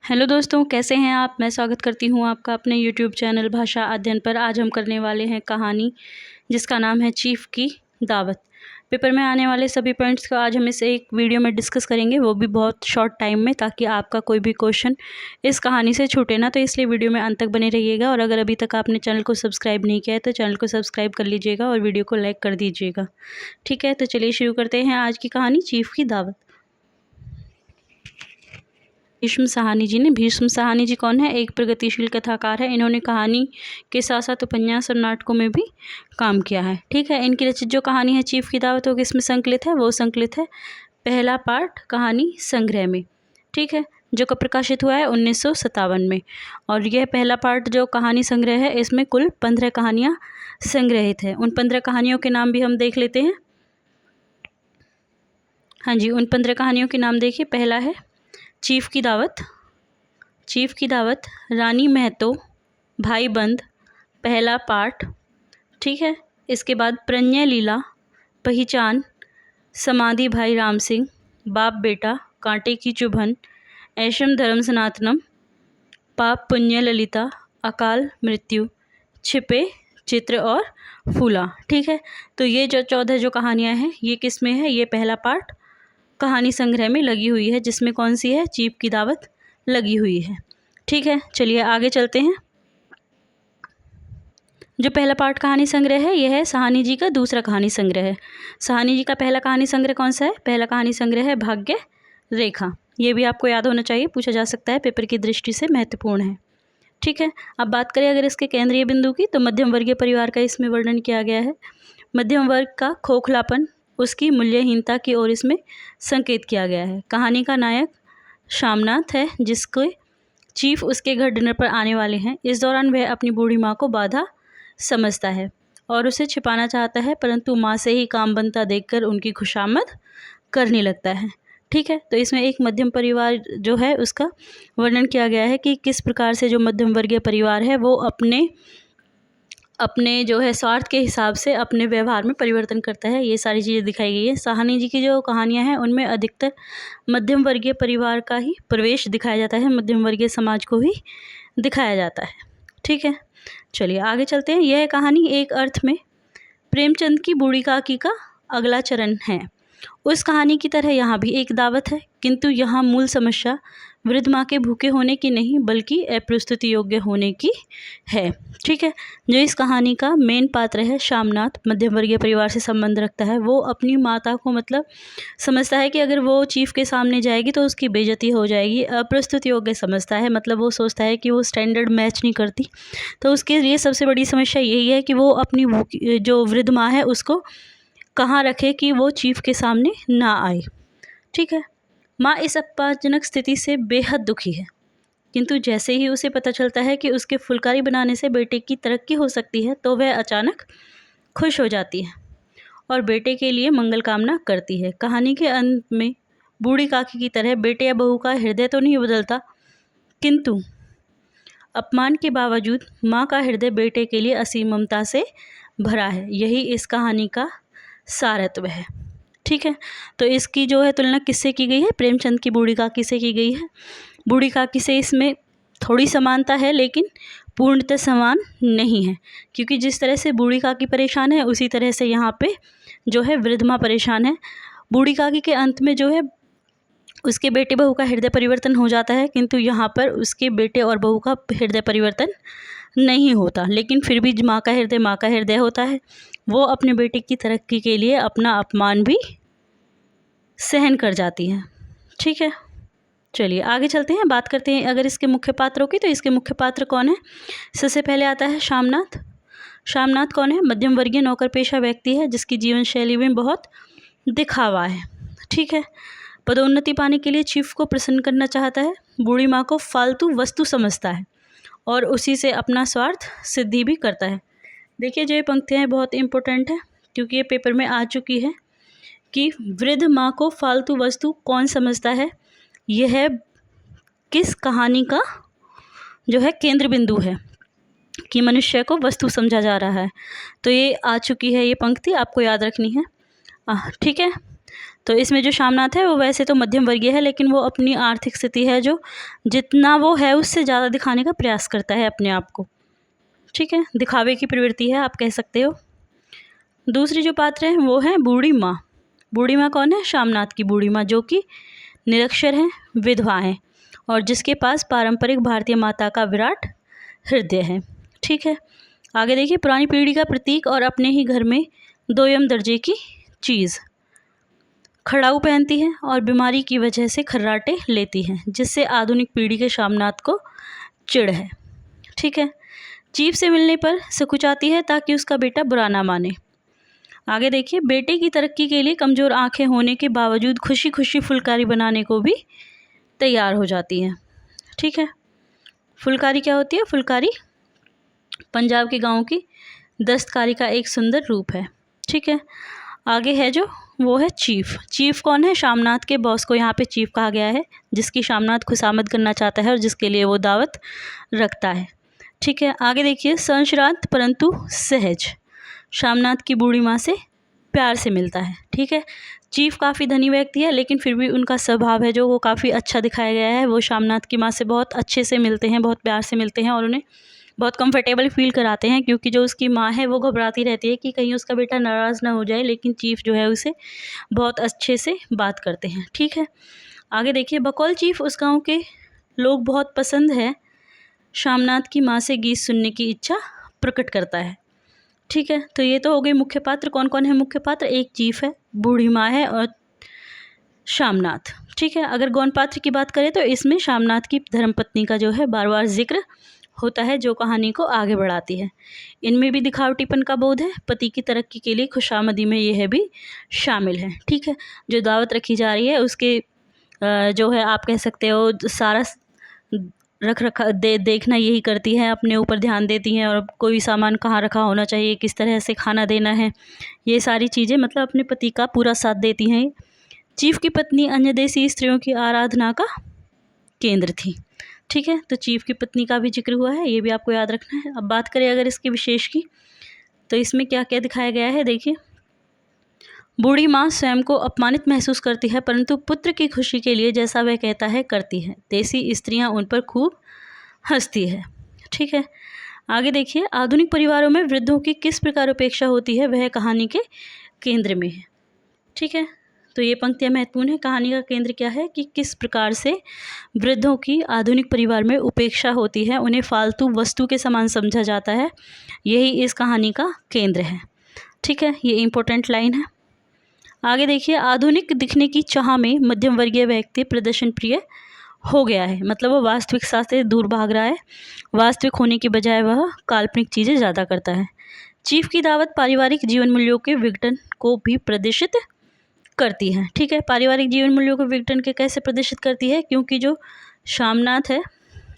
Hello दोस्तों, कैसे हैं आप। मैं स्वागत करती हूं आपका अपने यूट्यूब चैनल भाषा अध्ययन पर। आज हम करने वाले हैं कहानी जिसका नाम है चीफ की दावत। पेपर में आने वाले सभी पॉइंट्स को आज हम इस एक वीडियो में डिस्कस करेंगे, वो भी बहुत शॉर्ट टाइम में, ताकि आपका कोई भी क्वेश्चन इस कहानी से छूटे ना। तो इसलिए वीडियो में अंत तक बने रहिएगा। और अगर अभी तक आपने चैनल को सब्सक्राइब नहीं किया है तो चैनल को सब्सक्राइब कर लीजिएगा और वीडियो को लाइक कर दीजिएगा। ठीक है, तो चलिए शुरू करते हैं आज की कहानी चीफ की दावत। भीष्म साहनी जी ने। भीष्म साहनी जी कौन है? एक प्रगतिशील कथाकार है। इन्होंने कहानी के साथ साथ उपन्यास और नाटकों में भी काम किया है। ठीक है, इनकी रचित जो कहानी है चीफ की दावत, वो किसमें संकलित है? वो संकलित है पहला पार्ट कहानी संग्रह में। ठीक है, जो कब प्रकाशित हुआ है? 1957 में। और यह पहला पार्ट जो कहानी संग्रह है, इसमें कुल 15 कहानियाँ संग्रहित है। उन 15 कहानियों के नाम भी हम देख लेते हैं। हाँ जी, उन 15 कहानियों के नाम देखिए। पहला है चीफ की दावत, चीफ की दावत, रानी महतो, भाई बंद, पहला पार्ट। ठीक है, इसके बाद प्रण्य लीला, पहचान, समाधि भाई राम सिंह, बाप बेटा, कांटे की चुभन, ऐशम धर्म सनातनम, पाप पुण्य ललिता, अकाल मृत्यु, छिपे चित्र और फूला। ठीक है, तो ये जो 14 जो कहानियाँ हैं ये किस में है? ये पहला पार्ट कहानी संग्रह में लगी हुई है, जिसमें कौन सी है? चीफ की दावत लगी हुई है। ठीक है, चलिए आगे चलते हैं। जो पहला पार्ट कहानी संग्रह है, यह है साहनी जी का दूसरा कहानी संग्रह है। साहनी जी का पहला कहानी संग्रह कौन सा है? पहला कहानी संग्रह है भाग्य रेखा। ये भी आपको याद होना चाहिए, पूछा जा सकता है, पेपर की दृष्टि से महत्वपूर्ण है। ठीक है, अब बात करें अगर इसके केंद्रीय बिंदु की, तो मध्यम वर्गीय परिवार का इसमें वर्णन किया गया है। मध्यम वर्ग का खोखलापन, उसकी मूल्यहीनता की ओर इसमें संकेत किया गया है। कहानी का नायक शामनाथ है, जिसके चीफ उसके घर डिनर पर आने वाले हैं। इस दौरान वह अपनी बूढ़ी माँ को बाधा समझता है और उसे छिपाना चाहता है, परंतु माँ से ही काम बनता देखकर उनकी खुशामद करने लगता है। ठीक है, तो इसमें एक मध्यम परिवार जो है उसका वर्णन किया गया है कि किस प्रकार से जो मध्यम वर्गीय परिवार है वो अपने जो है स्वार्थ के हिसाब से अपने व्यवहार में परिवर्तन करता है। ये सारी चीज़ें दिखाई गई है। साहनी जी की जो कहानियाँ हैं उनमें अधिकतर मध्यम वर्गीय परिवार का ही प्रवेश दिखाया जाता है, मध्यम वर्गीय समाज को ही दिखाया जाता है। ठीक है, चलिए आगे चलते हैं। यह कहानी एक अर्थ में प्रेमचंद की बूढ़ी काकी का अगला चरण है। उस कहानी की तरह यहाँ भी एक दावत है, किंतु यहाँ मूल समस्या वृद्ध माँ के भूखे होने की नहीं बल्कि अप्रस्तुति योग्य होने की है। ठीक है, जो इस कहानी का मेन पात्र है शामनाथ, मध्यम वर्गीय परिवार से संबंध रखता है। वो अपनी माता को मतलब समझता है कि अगर वो चीफ के सामने जाएगी तो उसकी बेइज्जती हो जाएगी। अप्रस्तुत योग्य समझता है, मतलब वो सोचता है कि वो स्टैंडर्ड मैच नहीं करती। तो उसके लिए सबसे बड़ी समस्या यही है कि वो अपनी जो वृद्ध माँ है उसको कहाँ रखे कि वो चीफ के सामने ना आए। ठीक है, माँ इस अपमानजनक स्थिति से बेहद दुखी है, किंतु जैसे ही उसे पता चलता है कि उसके फुलकारी बनाने से बेटे की तरक्की हो सकती है तो वह अचानक खुश हो जाती है और बेटे के लिए मंगल कामना करती है। कहानी के अंत में बूढ़ी काकी की तरह बेटे या बहू का हृदय तो नहीं बदलता, किंतु अपमान के बावजूद माँ का हृदय बेटे के लिए असीम ममता से भरा है। यही इस कहानी का सारत्व है। ठीक है, तो इसकी जो है तुलना किससे की गई है? प्रेमचंद की बूढ़ी काकी से की गई है। बूढ़ी काकी से इसमें थोड़ी समानता है, लेकिन पूर्णतः समान नहीं है, क्योंकि जिस तरह से बूढ़ी काकी परेशान है उसी तरह से यहाँ पे जो है वृद्ध माँ परेशान है। बूढ़ी काकी के अंत में जो है उसके बेटे बहू का हृदय परिवर्तन हो जाता है, किंतु यहाँ पर उसके बेटे और बहू का हृदय परिवर्तन नहीं होता, लेकिन फिर भी माँ का हृदय होता है। वो अपने बेटे की तरक्की के लिए अपना अपमान भी सहन कर जाती है। ठीक है, चलिए आगे चलते हैं, बात करते हैं अगर इसके मुख्य पात्रों की। तो इसके मुख्य पात्र कौन है? सबसे पहले आता है शामनाथ। शामनाथ कौन है? मध्यम वर्गीय नौकर पेशा व्यक्ति है, जिसकी जीवन शैली में बहुत दिखावा है। ठीक है, पदोन्नति पाने के लिए चीफ को प्रसन्न करना चाहता है, बूढ़ी माँ को फालतू वस्तु समझता है और उसी से अपना स्वार्थ सिद्धि भी करता है। देखिए, जो ये पंक्तियाँ हैं बहुत इंपॉर्टेंट है, क्योंकि ये पेपर में आ चुकी है कि वृद्ध माँ को फालतू वस्तु कौन समझता है। यह किस कहानी का जो है केंद्र बिंदु है कि मनुष्य को वस्तु समझा जा रहा है। तो ये आ चुकी है, ये पंक्ति आपको याद रखनी है। ठीक है, तो इसमें जो श्यामनाथ है वो वैसे तो मध्यम वर्गीय है, लेकिन वो अपनी आर्थिक स्थिति है जो जितना वो है उससे ज़्यादा दिखाने का प्रयास करता है अपने आप को। ठीक है, दिखावे की प्रवृत्ति है आप कह सकते हो। दूसरी जो पात्र है वो है बूढ़ी माँ। बूढ़ी माँ कौन है? श्यामनाथ की बूढ़ी माँ, जो कि निरक्षर हैं, विधवा हैं और जिसके पास पारंपरिक भारतीय माता का विराट हृदय है। ठीक है, आगे देखिए, पुरानी पीढ़ी का प्रतीक और अपने ही घर में दोयम दर्जे की चीज़। खड़ाऊ पहनती है और बीमारी की वजह से खर्राटे लेती हैं, जिससे आधुनिक पीढ़ी के श्यामनाथ को चिढ़ है। ठीक है, चीफ से मिलने पर सकुचाती है ताकि उसका बेटा बुरा ना माने। आगे देखिए, बेटे की तरक्की के लिए कमज़ोर आंखें होने के बावजूद खुशी खुशी फुलकारी बनाने को भी तैयार हो जाती हैं। ठीक है, फुलकारी क्या होती है? फुलकारी पंजाब के गाँव की दस्तकारी का एक सुंदर रूप है। ठीक है, आगे है जो वो है चीफ। चीफ कौन है? श्यामनाथ के बॉस को यहाँ पे चीफ कहा गया है, जिसकी श्यामनाथ खुशामद करना चाहता है और जिसके लिए वो दावत रखता है। ठीक है, आगे देखिए, संशरात परंतु सहज श्यामनाथ की बूढ़ी माँ से प्यार से मिलता है। ठीक है, चीफ काफ़ी धनी व्यक्ति है, लेकिन फिर भी उनका स्वभाव है जो वो काफ़ी अच्छा दिखाया गया है। वो श्यामनाथ की माँ से बहुत अच्छे से मिलते हैं, बहुत प्यार से मिलते हैं और उन्हें बहुत कंफर्टेबल फील कराते हैं, क्योंकि जो उसकी माँ है वो घबराती रहती है कि कहीं उसका बेटा नाराज़ ना हो जाए, लेकिन चीफ जो है उसे बहुत अच्छे से बात करते हैं। ठीक है, आगे देखिए, बकौल चीफ उस गाँव के लोग बहुत पसंद है श्यामनाथ की माँ से गीत सुनने की इच्छा प्रकट करता है। ठीक है, तो ये तो हो गई मुख्य पात्र। कौन कौन है मुख्य पात्र? एक चीफ है, बूढ़ी माँ है और श्यामनाथ। ठीक है, अगर गौण पात्र की बात करें तो इसमें श्यामनाथ की धर्मपत्नी का जो है बार बार जिक्र होता है, जो कहानी को आगे बढ़ाती है। इनमें भी दिखावटीपन का बोध है, पति की तरक्की के लिए खुशामदी में यह भी शामिल है। ठीक है, जो दावत रखी जा रही है उसके जो है आप कह सकते हो सारा देखना यही करती है, अपने ऊपर ध्यान देती हैं और कोई सामान कहाँ रखा होना चाहिए, किस तरह से खाना देना है, ये सारी चीज़ें मतलब अपने पति का पूरा साथ देती हैं। चीफ की पत्नी अन्य देसी स्त्रियों की आराधना का केंद्र थी। ठीक है, तो चीफ की पत्नी का भी जिक्र हुआ है, ये भी आपको याद रखना है। अब बात करें अगर इसकी विशेष की, तो इसमें क्या क्या दिखाया गया है देखिए। बूढ़ी माँ स्वयं को अपमानित महसूस करती है, परंतु पुत्र की खुशी के लिए जैसा वह कहता है करती है। देसी स्त्रियाँ उन पर खूब हंसती है। ठीक है, आगे देखिए, आधुनिक परिवारों में वृद्धों की किस प्रकार उपेक्षा होती है वह कहानी के केंद्र में है। ठीक है, तो ये पंक्तियाँ महत्वपूर्ण है। कहानी का केंद्र क्या है कि किस प्रकार से वृद्धों की आधुनिक परिवार में उपेक्षा होती है, उन्हें फालतू वस्तु के समान समझा जाता है, यही इस कहानी का केंद्र है। ठीक है, ये इम्पोर्टेंट लाइन है। आगे देखिए, आधुनिक दिखने की चाह में मध्यम वर्गीय व्यक्ति प्रदर्शन प्रिय हो गया है, मतलब वो वास्तविकता से दूर भाग रहा है, वास्तविक होने की बजाय वह काल्पनिक चीज़ें ज़्यादा करता है। चीफ की दावत पारिवारिक जीवन मूल्यों के विघटन को भी प्रदर्शित करती है। ठीक है, पारिवारिक जीवन मूल्यों को विघटन के कैसे प्रदर्शित करती है? क्योंकि जो श्यामनाथ है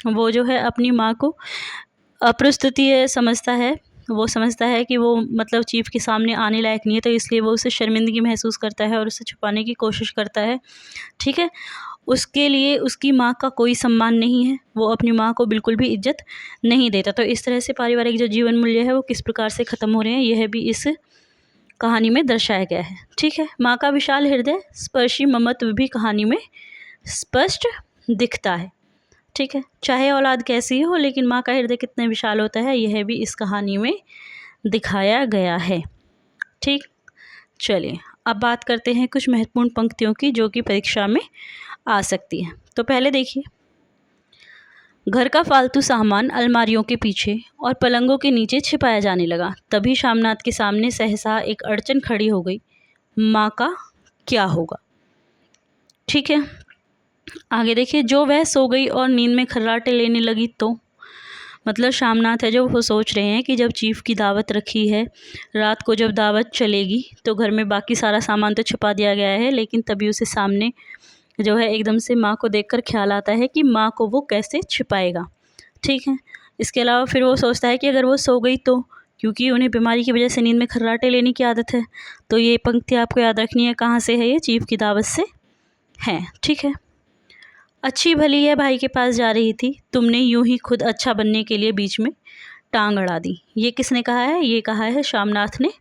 वो जो है अपनी माँ को अप्रस्तुतीय समझता है, वो समझता है कि वो मतलब चीफ के सामने आने लायक नहीं है, तो इसलिए वो उसे शर्मिंदगी महसूस करता है और उसे छुपाने की कोशिश करता है। ठीक है, उसके लिए उसकी माँ का कोई सम्मान नहीं है, वो अपनी माँ को बिल्कुल भी इज्जत नहीं देता। तो इस तरह से पारिवारिक जो जीवन मूल्य है वो किस प्रकार से ख़त्म हो रहे हैं, यह भी इस कहानी में दर्शाया गया है। ठीक है, माँ का विशाल हृदय स्पर्शी ममत्व भी कहानी में स्पष्ट दिखता है। ठीक है, चाहे औलाद कैसी हो, लेकिन माँ का हृदय कितना विशाल होता है यह भी इस कहानी में दिखाया गया है। ठीक, चलिए अब बात करते हैं कुछ महत्वपूर्ण पंक्तियों की जो कि परीक्षा में आ सकती है। तो पहले देखिए, घर का फालतू सामान अलमारियों के पीछे और पलंगों के नीचे छिपाया जाने लगा। तभी श्यामनाथ के सामने सहसा एक अड़चन खड़ी हो गई, माँ का क्या होगा। ठीक है, आगे देखिए, जो वह सो गई और नींद में खर्राटे लेने लगी तो मतलब श्यामनाथ है जो वो सोच रहे हैं कि जब चीफ की दावत रखी है, रात को जब दावत चलेगी तो घर में बाकी सारा सामान तो छुपा दिया गया है, लेकिन तभी उसे सामने जो है एकदम से माँ को देखकर ख्याल आता है कि माँ को वो कैसे छिपाएगा। ठीक है, इसके अलावा फिर वो सोचता है कि अगर वो सो गई तो, क्योंकि उन्हें बीमारी की वजह से नींद में खर्राटे लेने की आदत है। तो ये पंक्ति आपको याद रखनी है, कहाँ से है, ये चीफ की दावत से है। ठीक है, अच्छी भली है भाई के पास जा रही थी, तुमने यूं ही खुद अच्छा बनने के लिए बीच में टांग अड़ा दी। ये किसने कहा है? ये कहा है श्यामनाथ ने।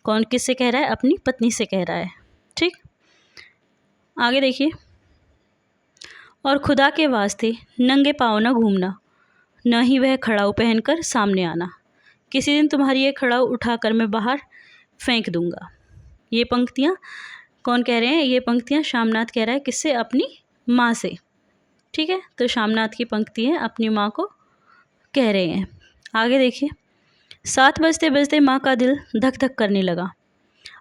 कौन किससे कह रहा है? अपनी पत्नी से कह रहा है। ठीक, आगे देखिए, और खुदा के वास्ते नंगे पाँव न घूमना, न ही वह खड़ाऊ पहनकर सामने आना, किसी दिन तुम्हारी ये खड़ाऊ उठाकर मैं बाहर फेंक दूंगा। ये पंक्तियाँ कौन कह रहे हैं? ये पंक्तियाँ शामनाथ कह रहा है, किससे? अपनी माँ से। ठीक है, तो शामनाथ की पंक्ति है, अपनी माँ को कह रहे हैं। आगे देखिए, 7 बजते बजते माँ का दिल धक धक करने लगा।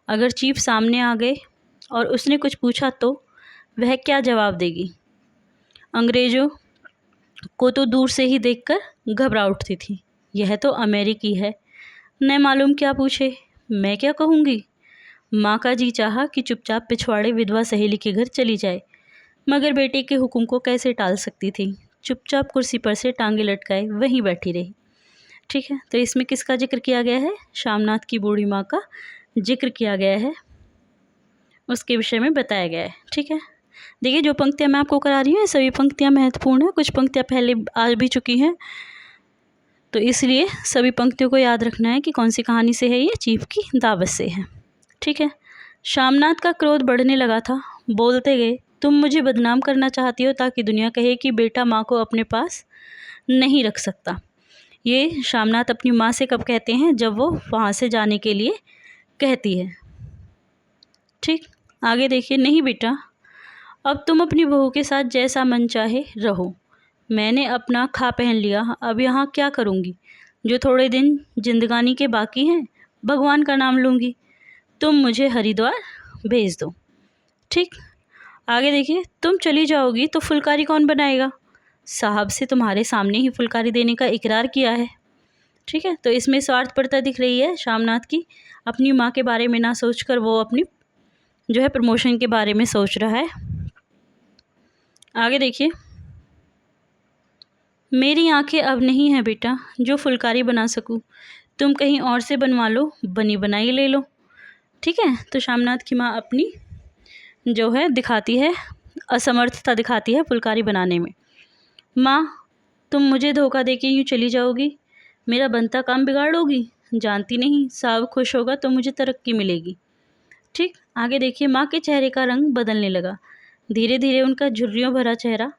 अगर चीफ सामने आ गए और उसने कुछ पूछा तो वह क्या जवाब देगी? अंग्रेज़ों को तो दूर से ही देखकर घबरा उठती थी। यह तो अमेरिकी है, न मालूम क्या पूछे, मैं क्या कहूँगी? माँ का जी चाहा कि चुपचाप पिछवाड़े विधवा सहेली के घर चली जाए, मगर बेटे के हुक्म को कैसे टाल सकती थी। चुपचाप कुर्सी पर से टांगे लटकाए वहीं बैठी रही। ठीक है, तो इसमें किसका जिक्र किया गया है? शामनाथ की बूढ़ी माँ का जिक्र किया गया है, उसके विषय में बताया गया है। ठीक है, देखिए जो पंक्तियाँ मैं आपको करा रही हूँ सभी पंक्तियाँ महत्वपूर्ण हैं। कुछ पंक्तियाँ पहले आ भी चुकी हैं, तो इसलिए सभी पंक्तियों को याद रखना है कि कौन सी कहानी से है, ये चीफ की दावत से है। ठीक है, शामनाथ का क्रोध बढ़ने लगा था। बोलते गए, तुम मुझे बदनाम करना चाहती हो ताकि दुनिया कहे कि बेटा माँ को अपने पास नहीं रख सकता। ये शामनाथ अपनी माँ से कब कहते हैं? जब वो वहाँ से जाने के लिए कहती है। ठीक, आगे देखिए, नहीं बेटा, अब तुम अपनी बहू के साथ जैसा मन चाहे रहो। मैंने अपना खा पहन लिया, अब यहाँ क्या करूँगी? जो थोड़े दिन जिंदगानी के बाकी हैं, भगवान का नाम लूँगी। तुम मुझे हरिद्वार भेज दो। ठीक, आगे देखिए, तुम चली जाओगी तो फुलकारी कौन बनाएगा? साहब से तुम्हारे सामने ही फुलकारी देने का इकरार किया है। ठीक है, तो इसमें स्वार्थपरता दिख रही है शामनाथ की। अपनी माँ के बारे में ना सोचकर वो अपनी जो है प्रमोशन के बारे में सोच रहा है। आगे देखिए, मेरी आंखें अब नहीं हैं बेटा जो फुलकारी बना सकूं, तुम कहीं और से बनवा लो, बनी बनाई ले लो। ठीक है, तो शामनाथ की माँ अपनी जो है दिखाती है, असमर्थता दिखाती है फुलकारी बनाने में। माँ, तुम मुझे धोखा देके यूँ चली जाओगी, मेरा बनता काम बिगाड़ोगी। जानती नहीं, साहब खुश होगा तो मुझे तरक्की मिलेगी। ठीक, आगे देखिए, माँ के चेहरे का रंग बदलने लगा। धीरे धीरे उनका झुर्रियों भरा चेहरा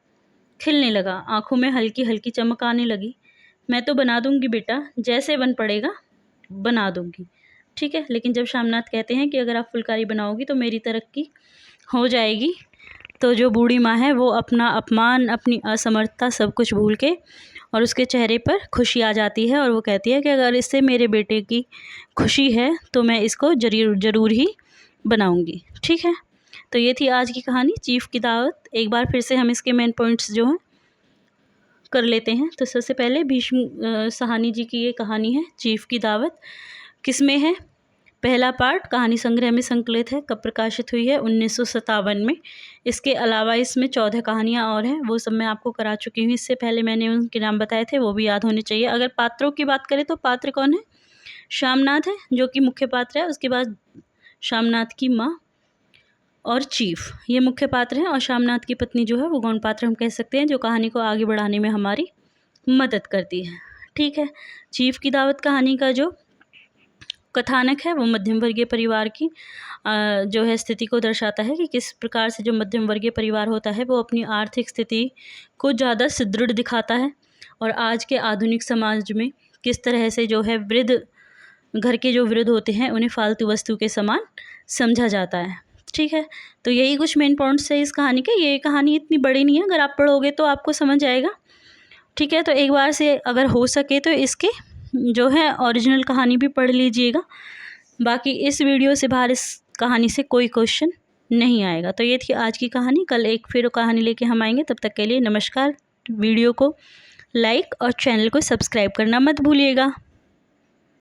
खिलने लगा, आंखों में हल्की हल्की चमक आने लगी। मैं तो बना दूंगी बेटा, जैसे बन पड़ेगा बना दूंगी। ठीक है, लेकिन जब शामनाथ कहते हैं कि अगर आप फुलकारी बनाओगी तो मेरी तरक्की हो जाएगी, तो जो बूढ़ी माँ है वो अपना अपमान, अपनी असमर्थता सब कुछ भूल के और उसके चेहरे पर खुशी आ जाती है और वो कहती है कि अगर इससे मेरे बेटे की खुशी है तो मैं इसको ज़रूर ही बनाऊंगी। ठीक है, तो ये थी आज की कहानी चीफ की दावत। एक बार फिर से हम इसके मेन पॉइंट्स जो हैं कर लेते हैं। तो सबसे पहले भीष्म साहनी जी की ये कहानी है चीफ की दावत। किसमें है? पहला पार्ट कहानी संग्रह में संकलित है, कब प्रकाशित हुई है? 1957 में। इसके अलावा इसमें 14 कहानियाँ और हैं, वो सब मैं आपको करा चुकी हूँ। इससे पहले मैंने उनके नाम बताए थे, वो भी याद होने चाहिए। अगर पात्रों की बात करें तो पात्र कौन है? शामनाथ है जो कि मुख्य पात्र है, उसके बाद शामनाथ की माँ और चीफ, ये मुख्य पात्र हैं। और शामनाथ की पत्नी जो है वो गौण पात्र हम कह सकते हैं, जो कहानी को आगे बढ़ाने में हमारी मदद करती है। ठीक है, चीफ की दावत कहानी का जो कथानक है वो मध्यम वर्गीय परिवार की जो है स्थिति को दर्शाता है कि किस प्रकार से जो मध्यम वर्गीय परिवार होता है वो अपनी आर्थिक स्थिति को ज़्यादा सुदृढ़ दिखाता है, और आज के आधुनिक समाज में किस तरह से जो है वृद्ध घर के जो वृद्ध होते हैं उन्हें फालतू वस्तु के समान समझा जाता है। ठीक है, तो यही कुछ मेन पॉइंट्स है इस कहानी के। ये कहानी इतनी बड़ी नहीं है, अगर आप पढ़ोगे तो आपको समझ आएगा। ठीक है, तो एक बार से अगर हो सके तो इसके जो है ओरिजिनल कहानी भी पढ़ लीजिएगा। बाकी इस वीडियो से बाहर इस कहानी से कोई क्वेश्चन नहीं आएगा। तो ये थी आज की कहानी, कल एक फिर कहानी लेके हम आएंगे। तब तक के लिए नमस्कार। वीडियो को लाइक और चैनल को सब्सक्राइब करना मत भूलिएगा।